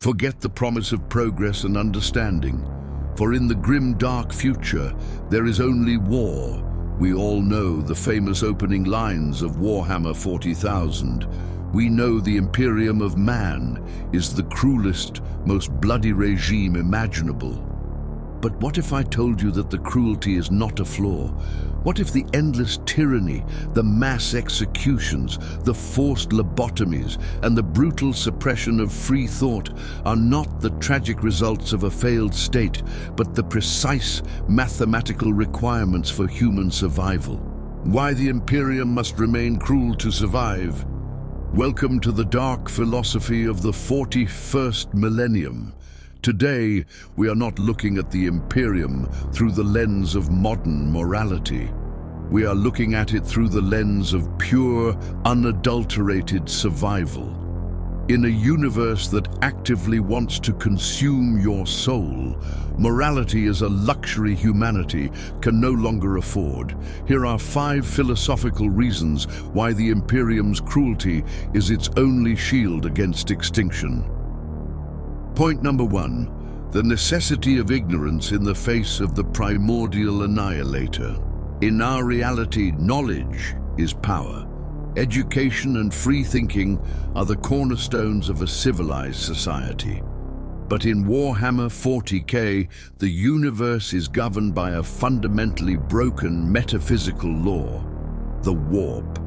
Forget the promise of progress and understanding, for in the grim dark future there is only war. We all know the famous opening lines of Warhammer 40,000. We know the Imperium of Man is the cruelest, most bloody regime imaginable. But what if I told you that the cruelty is not a flaw? What if the endless tyranny, the mass executions, the forced lobotomies, and the brutal suppression of free thought are not the tragic results of a failed state, but the precise mathematical requirements for human survival? Why the Imperium must remain cruel to survive? Welcome to the dark philosophy of the 41st millennium. Today, we are not looking at the Imperium through the lens of modern morality. We are looking at it through the lens of pure, unadulterated survival. In a universe that actively wants to consume your soul, morality is a luxury humanity can no longer afford. Here are 5 philosophical reasons why the Imperium's cruelty is its only shield against extinction. Point number 1, the necessity of ignorance in the face of the primordial annihilator. In our reality, knowledge is power. Education and free thinking are the cornerstones of a civilized society. But in Warhammer 40K, the universe is governed by a fundamentally broken metaphysical law, the warp.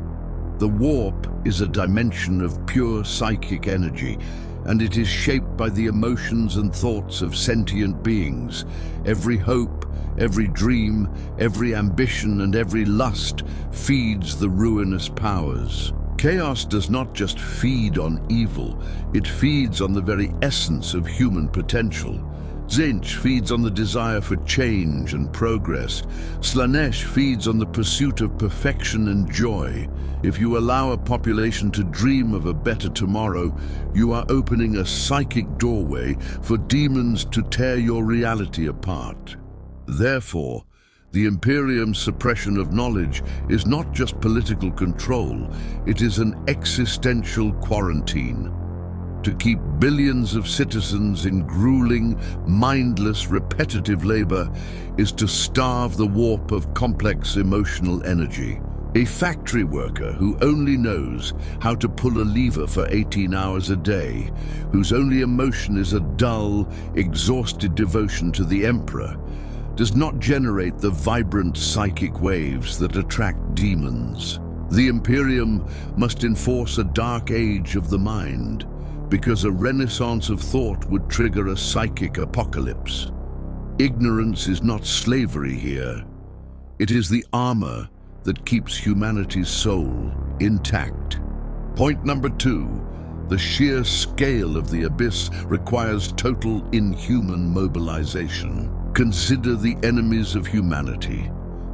The warp is a dimension of pure psychic energy, and it is shaped by the emotions and thoughts of sentient beings. Every hope, every dream, every ambition, and every lust feeds the ruinous powers. Chaos does not just feed on evil, it feeds on the very essence of human potential. Tzeentch feeds on the desire for change and progress. Slaanesh feeds on the pursuit of perfection and joy. If you allow a population to dream of a better tomorrow, you are opening a psychic doorway for demons to tear your reality apart. Therefore, the Imperium's suppression of knowledge is not just political control, it is an existential quarantine. To keep billions of citizens in grueling, mindless, repetitive labor is to starve the warp of complex emotional energy. A factory worker who only knows how to pull a lever for 18 hours a day, whose only emotion is a dull, exhausted devotion to the Emperor, does not generate the vibrant psychic waves that attract demons. The Imperium must enforce a dark age of the mind, because a renaissance of thought would trigger a psychic apocalypse. Ignorance is not slavery here. It is the armor that keeps humanity's soul intact. Point number 2, the sheer scale of the abyss requires total inhuman mobilization. Consider the enemies of humanity.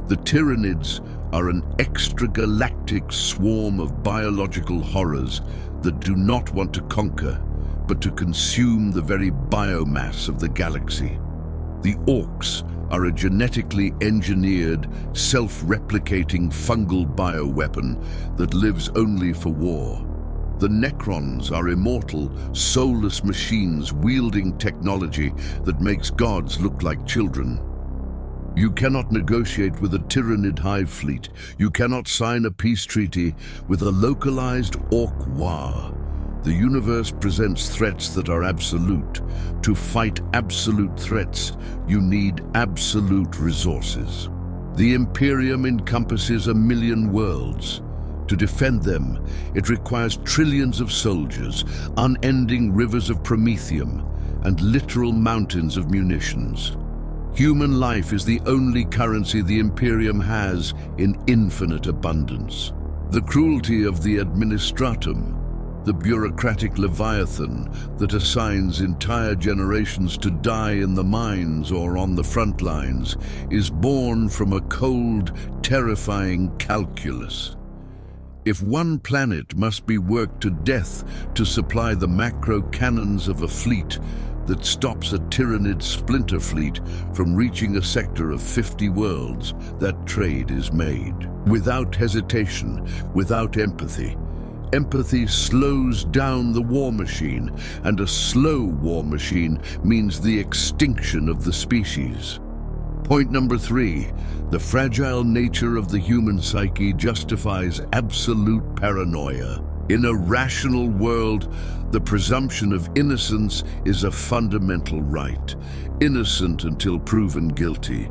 The Tyranids are an extragalactic swarm of biological horrors that do not want to conquer, but to consume the very biomass of the galaxy. The Orcs are a genetically engineered, self-replicating fungal bioweapon that lives only for war. The Necrons are immortal, soulless machines wielding technology that makes gods look like children. You cannot negotiate with a Tyranid hive fleet. You cannot sign a peace treaty with a localized Orc war. The universe presents threats that are absolute. To fight absolute threats, you need absolute resources. The Imperium encompasses 1 million worlds. To defend them, it requires trillions of soldiers, unending rivers of promethium, and literal mountains of munitions. Human life is the only currency the Imperium has in infinite abundance. The cruelty of the administratum, the bureaucratic leviathan that assigns entire generations to die in the mines or on the front lines, is born from a cold, terrifying calculus. If one planet must be worked to death to supply the macro cannons of a fleet that stops a Tyranid splinter fleet from reaching a sector of 50 worlds, that trade is made. Without hesitation, without empathy, empathy slows down the war machine, and a slow war machine means the extinction of the species. Point number 3, the fragile nature of the human psyche justifies absolute paranoia. In a rational world, the presumption of innocence is a fundamental right, innocent until proven guilty.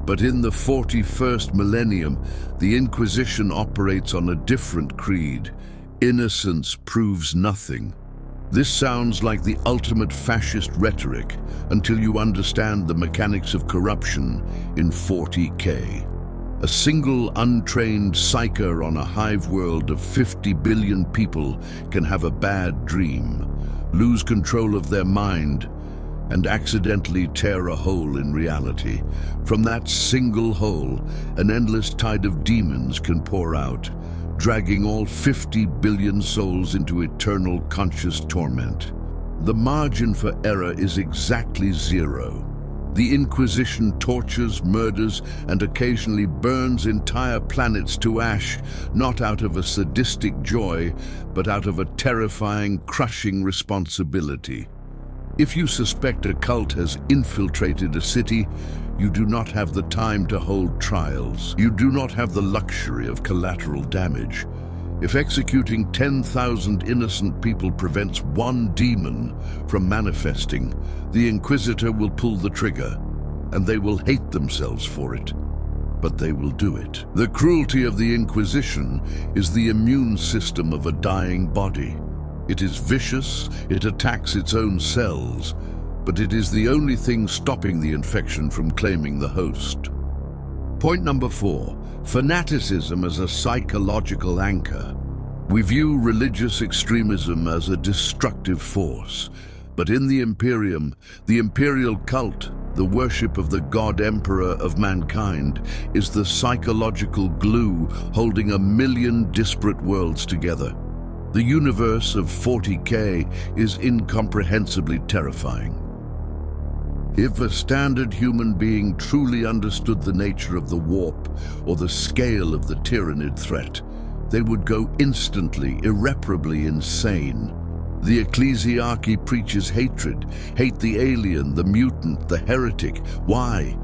But in the 41st millennium, the Inquisition operates on a different creed. Innocence proves nothing. This sounds like the ultimate fascist rhetoric until you understand the mechanics of corruption in 40K. A single untrained psyker on a hive world of 50 billion people can have a bad dream, lose control of their mind, and accidentally tear a hole in reality. From that single hole, an endless tide of demons can pour out, dragging all 50 billion souls into eternal conscious torment. The margin for error is exactly zero. The Inquisition tortures, murders, and occasionally burns entire planets to ash, not out of a sadistic joy, but out of a terrifying, crushing responsibility. If you suspect a cult has infiltrated a city, you do not have the time to hold trials. You do not have the luxury of collateral damage. If executing 10,000 innocent people prevents one demon from manifesting, the Inquisitor will pull the trigger, and they will hate themselves for it. But they will do it. The cruelty of the Inquisition is the immune system of a dying body. It is vicious, it attacks its own cells, but it is the only thing stopping the infection from claiming the host. Point number 4, fanaticism as a psychological anchor. We view religious extremism as a destructive force, but in the Imperium, the imperial cult, the worship of the God Emperor of mankind, is the psychological glue holding a million disparate worlds together. The universe of 40K is incomprehensibly terrifying. If a standard human being truly understood the nature of the warp or the scale of the Tyranid threat, they would go instantly, irreparably insane. The ecclesiarchy preaches hatred, hate the alien, the mutant, the heretic. Why?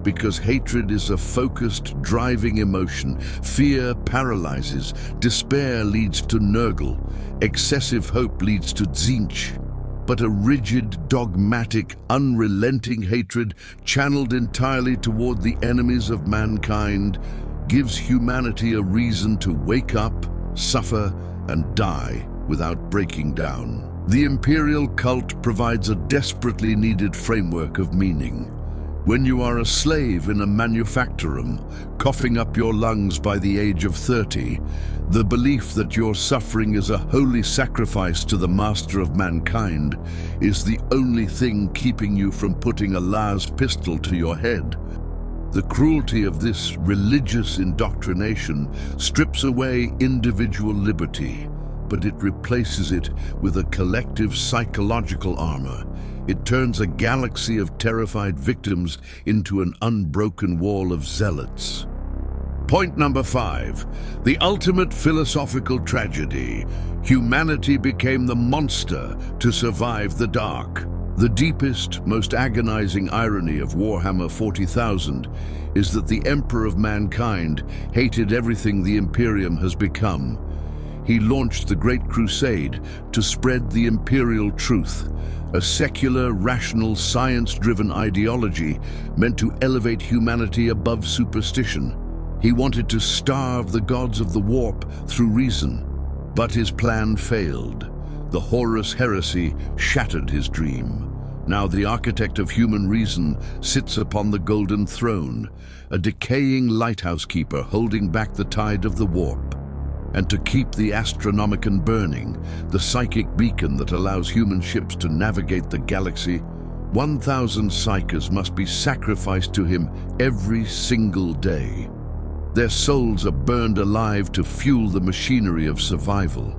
Because hatred is a focused, driving emotion. Fear paralyzes. Despair leads to Nurgle. Excessive hope leads to Tzeentch. But a rigid, dogmatic, unrelenting hatred, channeled entirely toward the enemies of mankind, gives humanity a reason to wake up, suffer, and die without breaking down. The imperial cult provides a desperately needed framework of meaning. When you are a slave in a manufactorum, coughing up your lungs by the age of 30, the belief that your suffering is a holy sacrifice to the master of mankind is the only thing keeping you from putting a Lars pistol to your head. The cruelty of this religious indoctrination strips away individual liberty, but it replaces it with a collective psychological armor. It turns a galaxy of terrified victims into an unbroken wall of zealots. Point number 5, the ultimate philosophical tragedy. Humanity became the monster to survive the dark. The deepest, most agonizing irony of Warhammer 40,000 is that the Emperor of mankind hated everything the Imperium has become. He launched the Great Crusade to spread the imperial truth, a secular, rational, science-driven ideology meant to elevate humanity above superstition. He wanted to starve the gods of the warp through reason, but his plan failed. The Horus heresy shattered his dream. Now the architect of human reason sits upon the golden throne, a decaying lighthouse keeper holding back the tide of the warp. And to keep the Astronomicon burning, the psychic beacon that allows human ships to navigate the galaxy, 1,000 psychers must be sacrificed to him every single day. Their souls are burned alive to fuel the machinery of survival.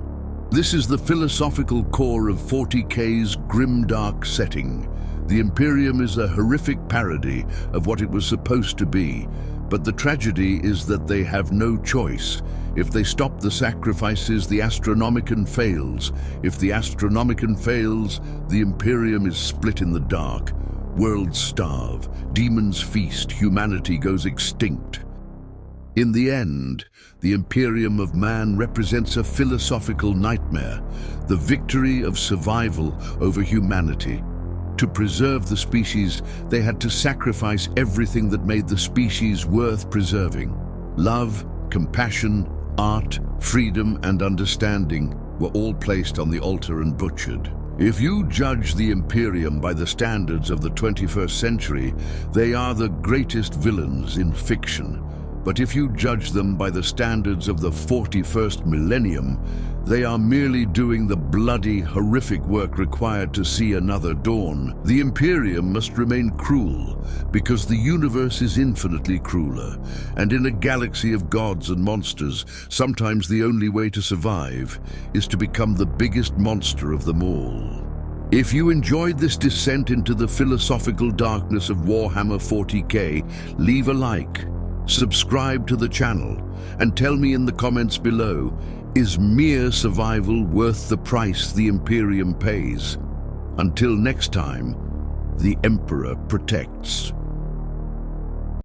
This is the philosophical core of 40K's grimdark setting. The Imperium is a horrific parody of what it was supposed to be, But the tragedy is that they have no choice. If they stop the sacrifices, the Astronomicon fails. If the Astronomicon fails, the Imperium is split in the dark. Worlds starve, demons feast, humanity goes extinct. In the end, the Imperium of Man represents a philosophical nightmare, the victory of survival over humanity. To preserve the species, they had to sacrifice everything that made the species worth preserving. Love, compassion, art, freedom, and understanding were all placed on the altar and butchered. If you judge the Imperium by the standards of the 21st century, they are the greatest villains in fiction. But if you judge them by the standards of the 41st millennium, they are merely doing the bloody, horrific work required to see another dawn. The Imperium must remain cruel, because the universe is infinitely crueler, and in a galaxy of gods and monsters, sometimes the only way to survive is to become the biggest monster of them all. If you enjoyed this descent into the philosophical darkness of Warhammer 40K, leave a like. Subscribe to the channel and tell me in the comments below, is mere survival worth the price the Imperium pays? Until next time, the Emperor protects.